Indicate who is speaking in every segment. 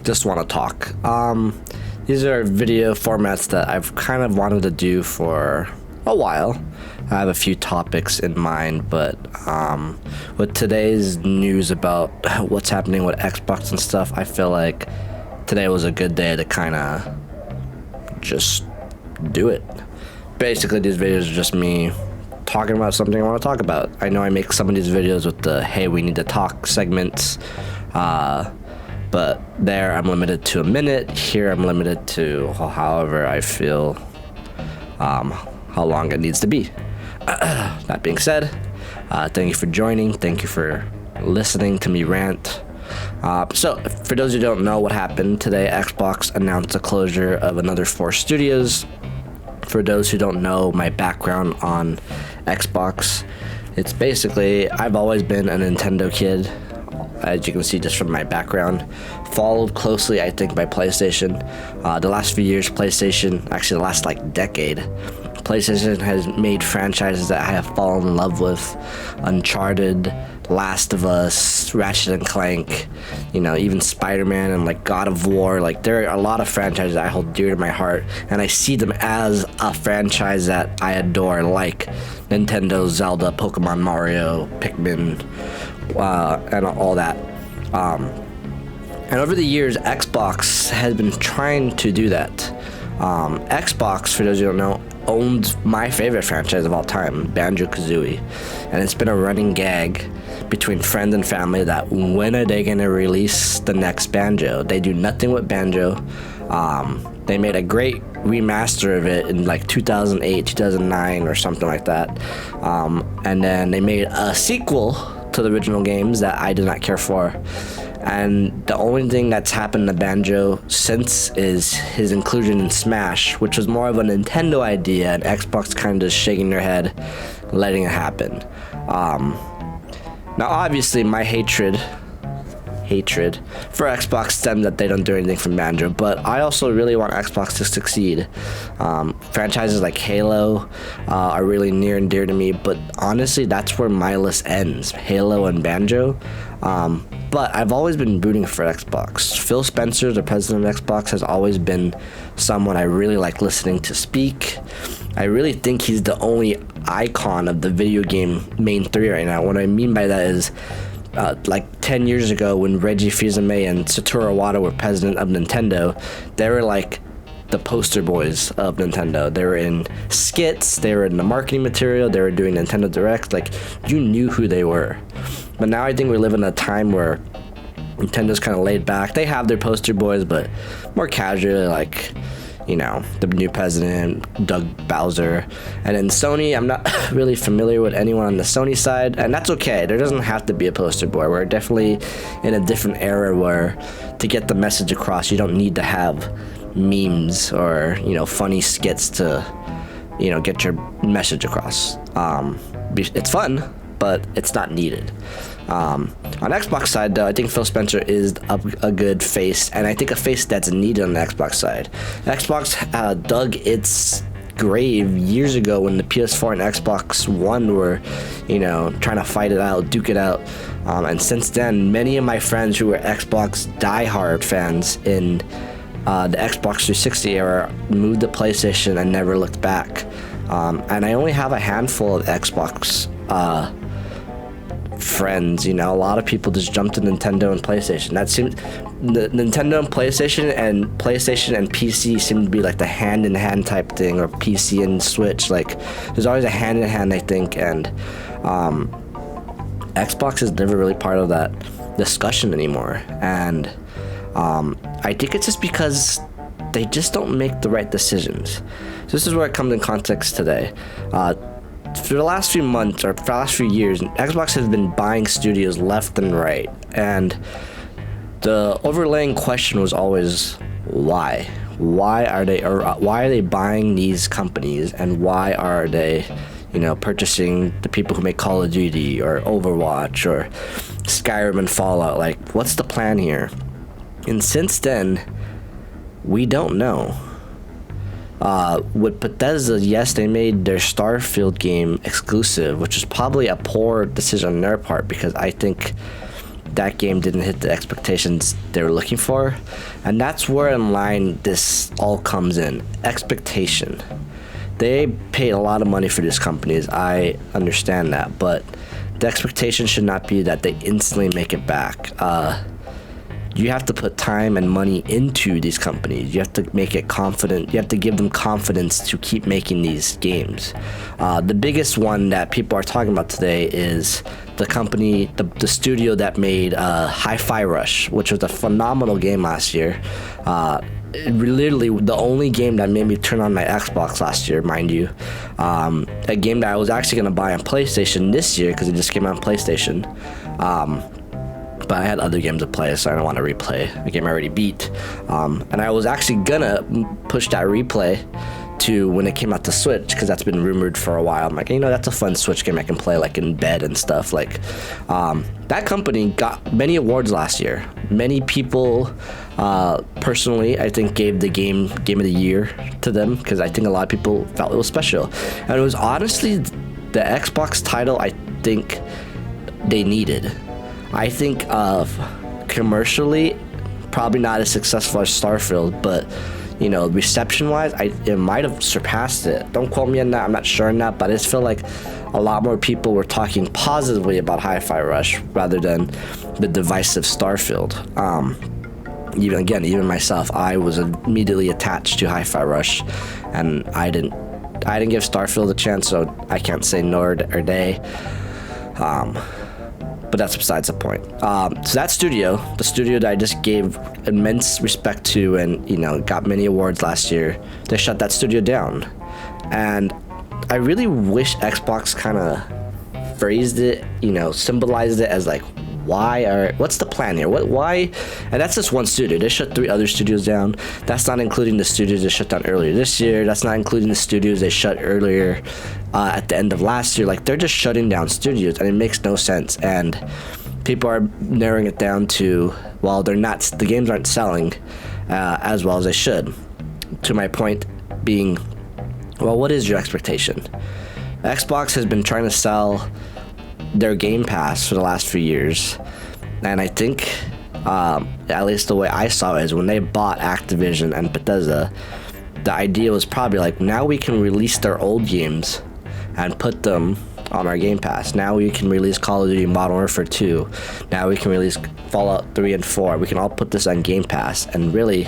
Speaker 1: just want to talk. These are video formats that I've kind of wanted to do for a while. I have a few topics in mind, but with today's news about what's happening with Xbox and stuff, I feel like today was a good day to kind of just do it. Basically, these videos are just me talking about something I want to talk about. I know I make some of these videos with the "Hey, we need to talk" segments, but there I'm limited to a minute. Here I'm limited to however I feel, how long it needs to be. That being said, thank you for joining. Thank you for listening to me rant. So, for those who don't know what happened today, Xbox announced the closure of another 4 studios. For those who don't know my background on Xbox, it's basically, I've always been a Nintendo kid, as you can see just from my background, followed closely, I think, by PlayStation. The last few years, PlayStation, actually the last decade, PlayStation has made franchises that I have fallen in love with. Uncharted, Last of Us, Ratchet and Clank, even Spider-Man and God of War. There are a lot of franchises I hold dear to my heart, and I see them as a franchise that I adore, like Nintendo, Zelda, Pokemon, Mario, Pikmin, and all that. And over the years, Xbox has been trying to do that. Xbox, for those who don't know, owns my favorite franchise of all time, Banjo-Kazooie, and it's been a running gag between friends and family that when are they gonna release the next Banjo? They do nothing with Banjo. They made a great remaster of it in 2008, 2009 or something like that, and then they made a sequel to the original games that I did not care for. And the only thing that's happened to Banjo since is his inclusion in Smash, which was more of a Nintendo idea, and Xbox kind of just shaking their head, letting it happen. Now, obviously, my hatred for Xbox stems that they don't do anything from Banjo, but I also really want Xbox to succeed. Franchises like Halo are really near and dear to me, but honestly, that's where my list ends, Halo and Banjo. But I've always been rooting for Xbox. Phil Spencer, the president of Xbox, has always been someone I really like listening to speak. I really think he's the only icon of the video game main 3 right now. What I mean by that is, 10 years ago when Reggie Fils-Aimé and Satoru Iwata were president of Nintendo, they were the poster boys of Nintendo. They were in skits, they were in the marketing material, they were doing Nintendo Directs, you knew who they were. But now I think we live in a time where Nintendo's kind of laid back. They have their poster boys, but more casually, the new president, Doug Bowser. And then Sony, I'm not really familiar with anyone on the Sony side, and that's okay. There doesn't have to be a poster boy. We're definitely in a different era where to get the message across, you don't need to have memes or, funny skits to, get your message across. It's fun, but it's not needed. On Xbox side, though, I think Phil Spencer is a good face, and I think a face that's needed on the Xbox side. Xbox dug its grave years ago when the PS4 and Xbox One were, trying to fight it out, duke it out. And since then, many of my friends who were Xbox diehard fans in the Xbox 360 era moved to PlayStation and never looked back. And I only have a handful of Xbox friends. A lot of people just jumped to Nintendo and PlayStation. That seemed the Nintendo and PlayStation and PC seem to be the hand-in-hand type thing, or PC and Switch. There's always a hand-in-hand, I think, and Xbox is never really part of that discussion anymore. And I think it's just because they just don't make the right decisions. So this is where it comes in context today. For the last few months, or for the last few years, Xbox has been buying studios left and right, and the overlaying question was always why? Why are they buying these companies, and why are they, purchasing the people who make Call of Duty or Overwatch or Skyrim and Fallout? What's the plan here? And since then, we don't know. With Bethesda, yes, they made their Starfield game exclusive, which is probably a poor decision on their part, because I think that game didn't hit the expectations they were looking for. And that's where in line this all comes in. Expectation. They paid a lot of money for these companies. I understand that, but the expectation should not be that they instantly make it back. You have to put time and money into these companies. You have to make it confident. You have to give them confidence to keep making these games. The biggest one that people are talking about today is the company, the studio that made Hi-Fi Rush, which was a phenomenal game last year. Literally the only game that made me turn on my Xbox last year, mind you. A game that I was actually going to buy on PlayStation this year because it just came out on PlayStation. But I had other games to play, so I don't want to replay a game I already beat. And I was actually gonna push that replay to when it came out to Switch, because that's been rumored for a while. I'm like, that's a fun Switch game I can play like in bed and stuff. Like, that company got many awards last year. Many people, personally, I think gave the game of the year to them, because I think a lot of people felt it was special. And it was honestly the Xbox title I think they needed. I think commercially, probably not as successful as Starfield, but reception-wise, it might have surpassed it. Don't quote me on that. I'm not sure on that, but I just feel like a lot more people were talking positively about Hi-Fi Rush rather than the divisive Starfield. Even myself, I was immediately attached to Hi-Fi Rush, and I didn't give Starfield a chance, so I can't say nor or day. But that's besides the point. So that studio, the studio that I just gave immense respect to and, got many awards last year, they shut that studio down. And I really wish Xbox kind of phrased it, symbolized it as like, what's the plan here? Why? And that's just one studio. They shut 3 other studios down. That's not including the studios they shut down earlier this year. That's not including the studios they shut earlier at the end of last year. Like, they're just shutting down studios, and it makes no sense. And people are narrowing it down to, well, the games aren't selling as well as they should. To my point being, well, what is your expectation? Xbox has been trying to sell their Game Pass for the last few years, and I think at least the way I saw it is when they bought Activision and Bethesda, the idea was probably like, now we can release their old games and put them on our Game Pass. Now we can release Call of Duty Modern Warfare 2. Now we can release Fallout 3 and 4. We can all put this on Game Pass, and really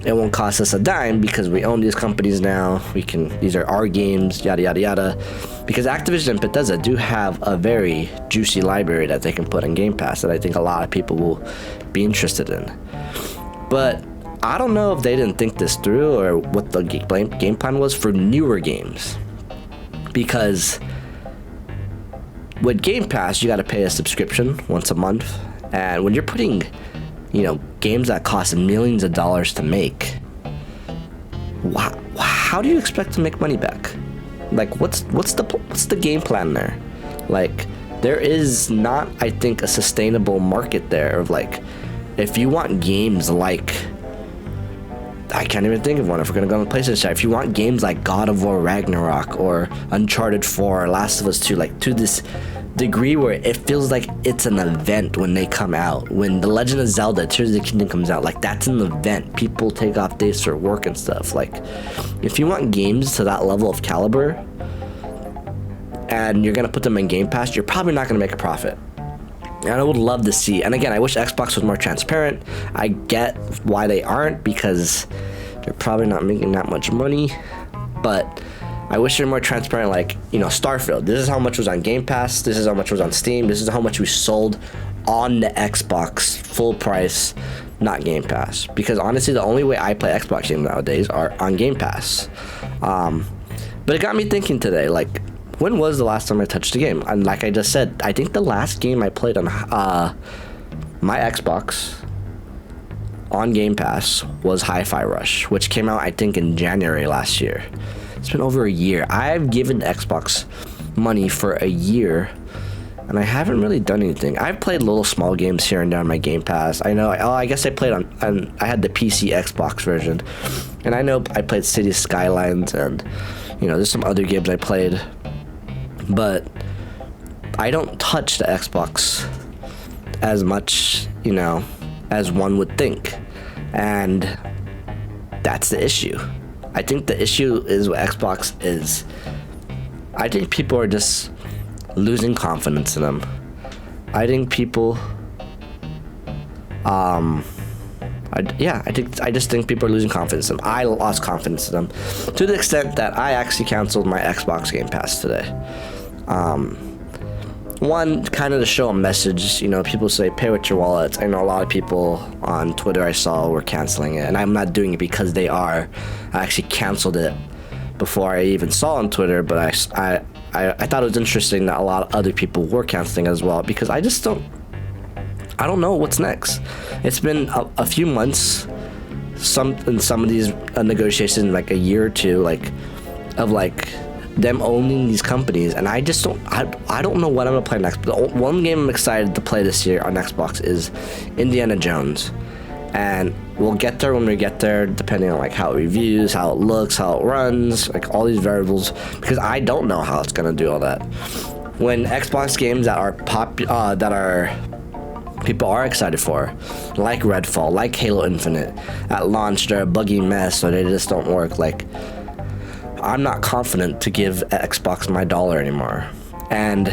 Speaker 1: it won't cost us a dime because we own these companies now. These are our games, yada yada yada. Because Activision and Bethesda do have a very juicy library that they can put on Game Pass that I think a lot of people will be interested in. But I don't know if they didn't think this through or what the game plan was for newer games. Because with Game Pass, you got to pay a subscription once a month. And when you're putting, games that cost millions of dollars to make, how do you expect to make money back? Like, what's the game plan there? Like, there is not, I think, a sustainable market there of, like, if you want games like, I can't even think of one if we're gonna go on the PlayStation side. If you want games like God of War Ragnarok or Uncharted 4 or Last of Us 2, like, to this degree where it feels like it's an event when they come out. When The Legend of Zelda Tears of the Kingdom comes out, like, that's an event. People take off days for work and stuff. Like, if you want games to that level of caliber and you're gonna put them in Game Pass, you're probably not gonna make a profit. And I would love to see, and again, I wish Xbox was more transparent. I get why they aren't, because they're probably not making that much money, but I wish they're more transparent, like, Starfield. This is how much was on Game Pass. This is how much was on Steam. This is how much we sold on the Xbox full price, not Game Pass. Because honestly, the only way I play Xbox games nowadays are on Game Pass. But it got me thinking today, like, when was the last time I touched a game? And like I just said, I think the last game I played on my Xbox on Game Pass was Hi-Fi Rush, which came out, I think, in January last year. It's been over a year. I've given Xbox money for a year, and I haven't really done anything. I've played little small games here and there on my Game Pass. I know, I guess I played on I had the PC Xbox version, and I know I played City Skylines, and, there's some other games I played, but I don't touch the Xbox as much, as one would think. And that's the issue. I think the issue is with Xbox is I think people are just losing confidence in them. I think people I just think people are losing confidence in them. I lost confidence in them to the extent that I actually canceled my Xbox Game Pass today. One, kind of to show a message, people say pay with your wallet. I know a lot of people on Twitter I saw were canceling it, and I'm not doing it because they are. I actually canceled it before I even saw on Twitter, but I thought it was interesting that a lot of other people were canceling as well, because I don't know what's next. It's been a few months, in some of these negotiations, like a year or two, of them owning these companies, and I just don't. I don't know what I'm gonna play next. The one game I'm excited to play this year on Xbox is Indiana Jones, and we'll get there when we get there, depending on how it reviews, how it looks, how it runs, all these variables, because I don't know how it's gonna do all that. When Xbox games that are people are excited for, like Redfall, like Halo Infinite, at launch they're a buggy mess, or they just don't work. I'm not confident to give Xbox my dollar anymore. And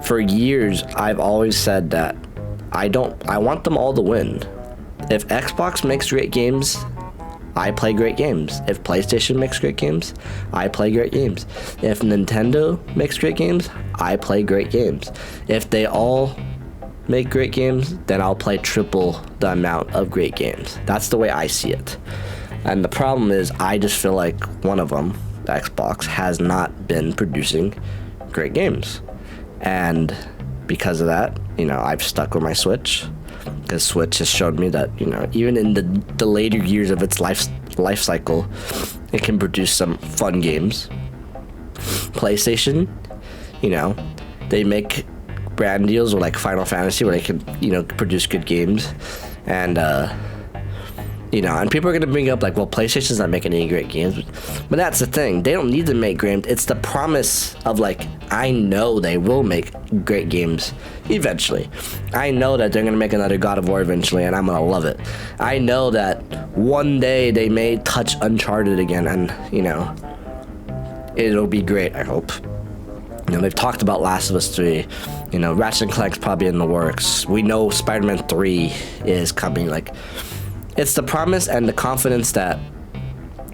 Speaker 1: for years, I've always said that I want them all to win. If Xbox makes great games, I play great games. If PlayStation makes great games, I play great games. If Nintendo makes great games, I play great games. If they all make great games, then I'll play triple the amount of great games. That's the way I see it. And the problem is, I just feel like one of them, Xbox, has not been producing great games. And because of that, I've stuck with my Switch. Because Switch has showed me that, even in the later years of its life cycle, it can produce some fun games. PlayStation, they make brand deals with Final Fantasy where they can, produce good games. And, and people are going to bring up PlayStation's not making any great games. But that's the thing. They don't need to make great. It's the promise of I know they will make great games eventually. I know that they're going to make another God of War eventually, and I'm going to love it. I know that one day they may touch Uncharted again, and, it'll be great, I hope. They've talked about Last of Us 3. Ratchet & Clank's probably in the works. We know Spider-Man 3 is coming. It's the promise and the confidence that,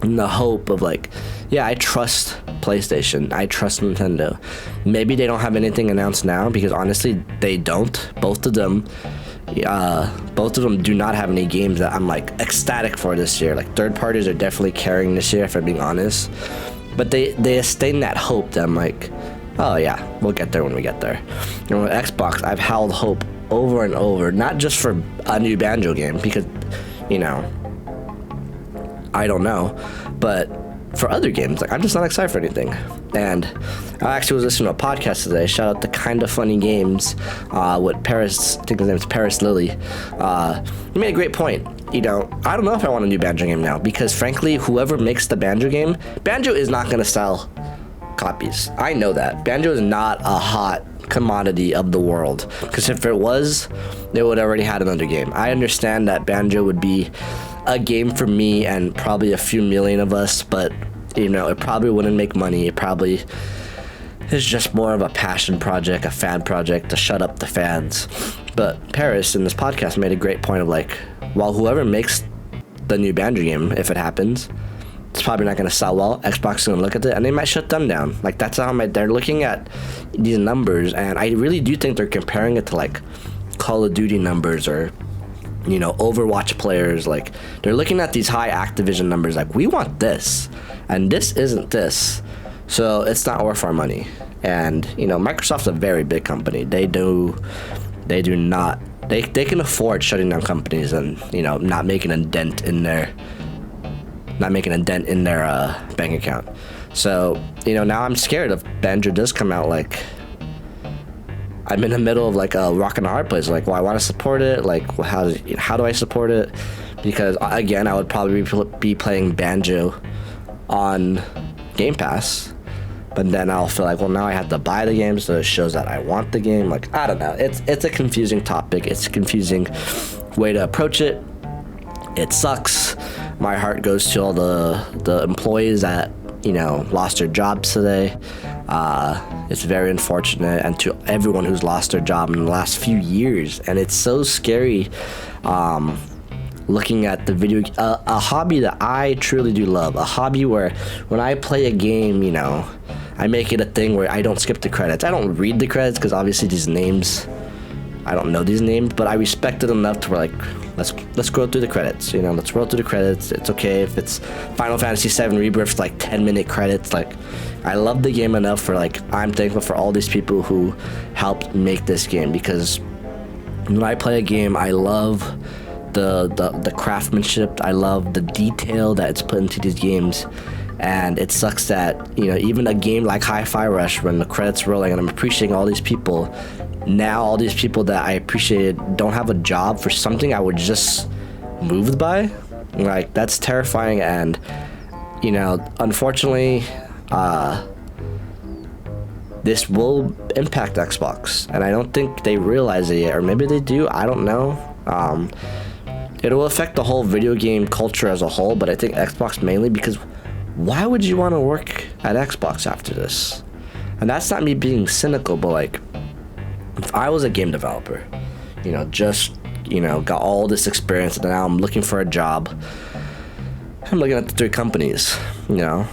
Speaker 1: and the hope of I trust PlayStation. I trust Nintendo. Maybe they don't have anything announced now, because honestly, they don't. Both of them do not have any games that I'm ecstatic for this year. Third parties are definitely carrying this year, if I'm being honest. But they sustain that hope that I'm oh yeah, we'll get there when we get there. With Xbox, I've held hope over and over, not just for a new Banjo game, because I don't know, but for other games, I'm just not excited for anything. And I actually was listening to a podcast today. Shout out to Kinda Funny Games with Paris. I think his name is Paris Lilly. He made a great point. I don't know if I want a new Banjo game now, because frankly, whoever makes the Banjo game, Banjo is not going to sell copies. I know that. Banjo is not a hot commodity of the world, because if it was, they would already had another game. I understand that Banjo would be a game for me and probably a few million of us, but it probably wouldn't make money. It probably is just more of a passion project, a fan project to shut up the fans. But Paris in this podcast made a great point of while whoever makes the new Banjo game, if it happens, it's probably not going to sell well. Xbox is going to look at it, and they might shut them down. That's how they're looking at these numbers, and I really do think they're comparing it to Call of Duty numbers, or Overwatch players. They're looking at these high Activision numbers, we want this, and this isn't this, so it's not worth our money. And Microsoft's a very big company. They can afford shutting down companies and not making a dent in their bank account. So now I'm scared if Banjo does come out. I'm in the middle of a rock and a hard place. I want to support it. How do I support it? Because again, I would probably be playing Banjo on Game Pass, but then I'll feel like, well, now I have to buy the game, so it shows that I want the game. Like, I don't know. It's a confusing topic. It's a confusing way to approach it. It sucks. My heart goes to all the employees that, you know, lost their jobs today. It's very unfortunate, and to everyone who's lost their job in the last few years. And it's so scary looking at the video, a hobby that I truly do love, a hobby where when I play a game, you know, I make it a thing where I don't skip the credits. I don't read the credits because obviously these names, I don't know these names, but I respect it enough to where, like, let's scroll through the credits, you know, let's roll through the credits. It's okay if it's Final Fantasy VII Rebirth, like 10-minute credits. Like, I love the game enough for, like, I'm thankful for all these people who helped make this game, because when I play a game, I love the craftsmanship. I love the detail that it's put into these games. And it sucks that, you know, even a game like Hi-Fi Rush, when the credits rolling and I'm appreciating all these people, now all these people that I appreciated don't have a job for something I was just moved by. Like, that's terrifying. And, you know, unfortunately, this will impact Xbox, and I don't think they realize it yet, or maybe they do, I don't know. It will affect the whole video game culture as a whole, but I think Xbox mainly, because why would you want to work at Xbox after this? And that's not me being cynical, but, like, if I was a game developer, you know, just, you know, got all this experience, and now I'm looking for a job, I'm looking at the 3 companies, you know,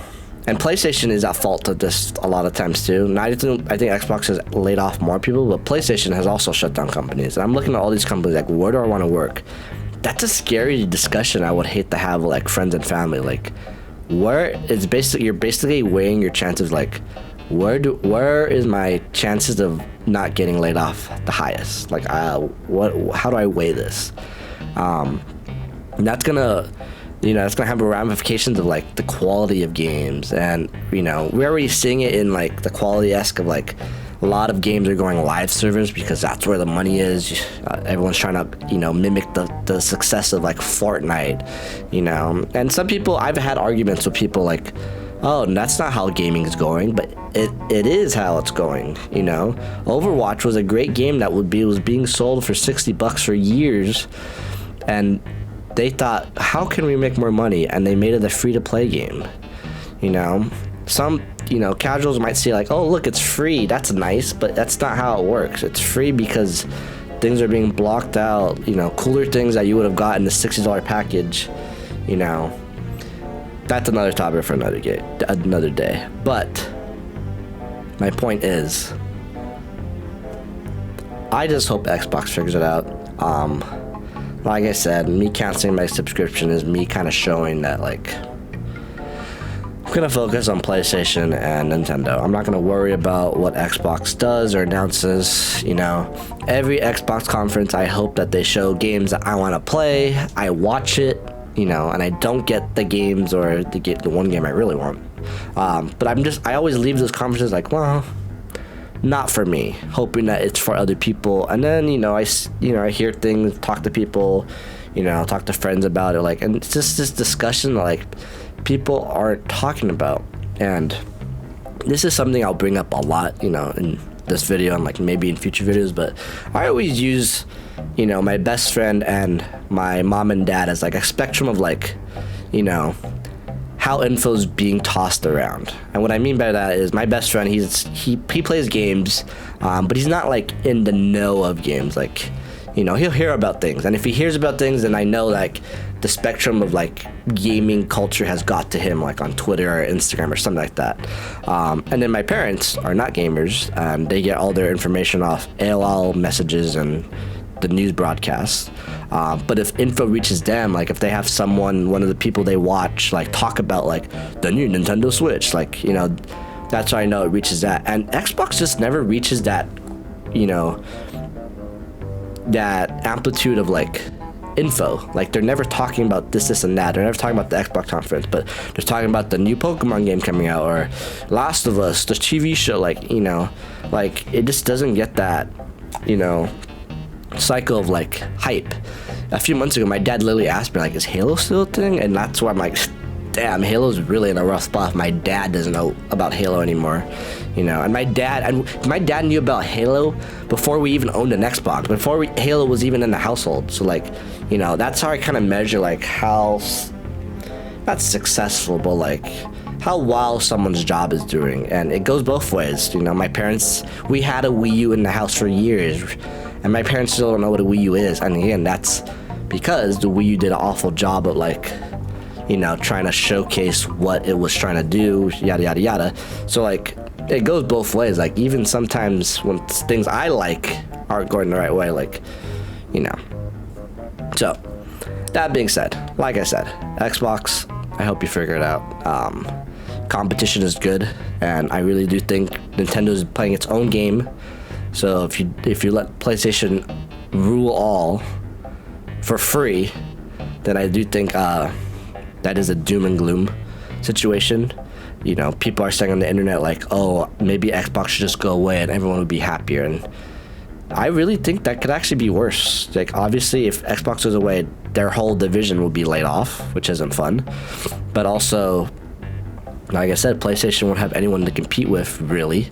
Speaker 1: and PlayStation is at fault of this a lot of times too. I think Xbox has laid off more people, but PlayStation has also shut down companies. And I'm looking at all these companies, like, where do I want to work? That's a scary discussion I would hate to have with, like, friends and family. Like, you're basically weighing your chances, like, where is my chances of not getting laid off the highest? Like, how do I weigh this? And that's gonna, you know, it's gonna have ramifications of, like, the quality of games. And, you know, we're already seeing it in, like, the quality-esque of, like, a lot of games are going live servers because that's where the money is. Everyone's trying to, you know, mimic the success of, like, Fortnite, you know. And some people, I've had arguments with people like, oh, that's not how gaming is going, but it is how it's going, you know. Overwatch was a great game that was being sold for $60 for years, and they thought, how can we make more money? And they made it a free-to-play game, you know. Some, you know, casuals might say, like, oh, look, it's free, that's nice, but that's not how it works. It's free because things are being blocked out, you know, cooler things that you would have got in the $60 package, you know. That's another topic for another day. But my point is, I just hope Xbox figures it out. Like I said, me canceling my subscription is me kind of showing that, like, I'm gonna focus on PlayStation and Nintendo. I'm not gonna worry about what Xbox does or announces. You know, every Xbox conference, I hope that they show games that I want to play. I watch it, you know, and I don't get the games or the one game I really want. But I always leave those conferences like, well, not for me, hoping that it's for other people. And then, you know, I hear things, talk to people, you know, talk to friends about it, like, and it's just this discussion that, like, people aren't talking about. And this is something I'll bring up a lot, you know, in this video and, like, maybe in future videos, but I always use, you know, my best friend and my mom and dad as, like, a spectrum of, like, you know, how info is being tossed around. And what I mean by that is, my best friend, he plays games, but he's not, like, in the know of games. Like, you know, he'll hear about things, and if he hears about things, then I know, like, the spectrum of, like, gaming culture has got to him, like, on Twitter or Instagram or something like that. And then my parents are not gamers, and they get all their information off AOL messages and the news broadcasts. But if info reaches them, like, if they have one of the people they watch, like, talk about, like, the new Nintendo Switch, like, you know, that's how I know it reaches that. And Xbox just never reaches that, you know, that amplitude of, like, info. Like, they're never talking about this and that. They're never talking about the Xbox conference, but they're talking about the new Pokemon game coming out, or Last of Us, the TV show. Like, you know, like, it just doesn't get that, you know, cycle of, like, hype. A few months ago, my dad literally asked me, like, is Halo still a thing? And that's where I'm like, damn, Halo's really in a rough spot if my dad doesn't know about Halo anymore, you know. And my dad knew about Halo before we even owned an Xbox, before Halo was even in the household. So like, you know, that's how I kind of measure like how, not successful, but like how well someone's job is doing. And it goes both ways, you know. My parents, we had a Wii U in the house for years, and my parents still don't know what a Wii U is. And again, that's because the Wii U did an awful job of like, you know, trying to showcase what it was trying to do, yada yada yada. So like, it goes both ways. Like, even sometimes when things I like aren't going the right way, like, you know. So that being said, like I said, Xbox, I hope you figure it out. Competition is good, and I really do think Nintendo's playing its own game. So if you let PlayStation rule all for free, then I do think that is a doom and gloom situation. You know, people are saying on the internet like, oh, maybe Xbox should just go away and everyone would be happier. And I really think that could actually be worse. Like, obviously, if Xbox goes away, their whole division will be laid off, which isn't fun. But also, like I said, PlayStation won't have anyone to compete with, really.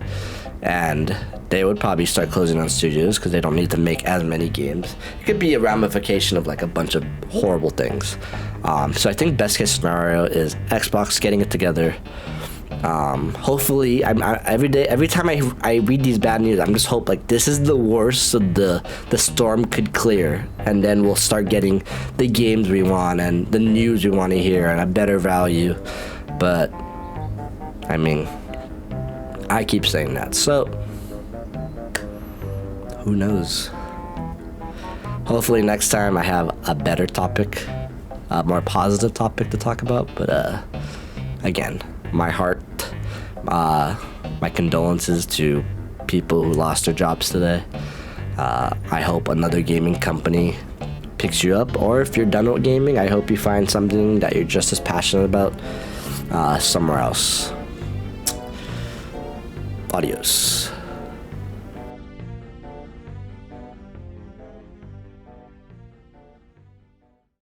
Speaker 1: And they would probably start closing down studios because they don't need to make as many games. It could be a ramification of like a bunch of horrible things. So I think best case scenario is Xbox getting it together. Hopefully, every time I read these bad news, I'm just hope like this is the worst, so the storm could clear, and then we'll start getting the games we want and the news we want to hear and a better value. But I mean, I keep saying that, so who knows? Hopefully next time I have a better topic, a more positive topic to talk about. But again, my heart, my condolences to people who lost their jobs today. I hope another gaming company picks you up, or if you're done with gaming, I hope you find something that you're just as passionate about somewhere else. Adios.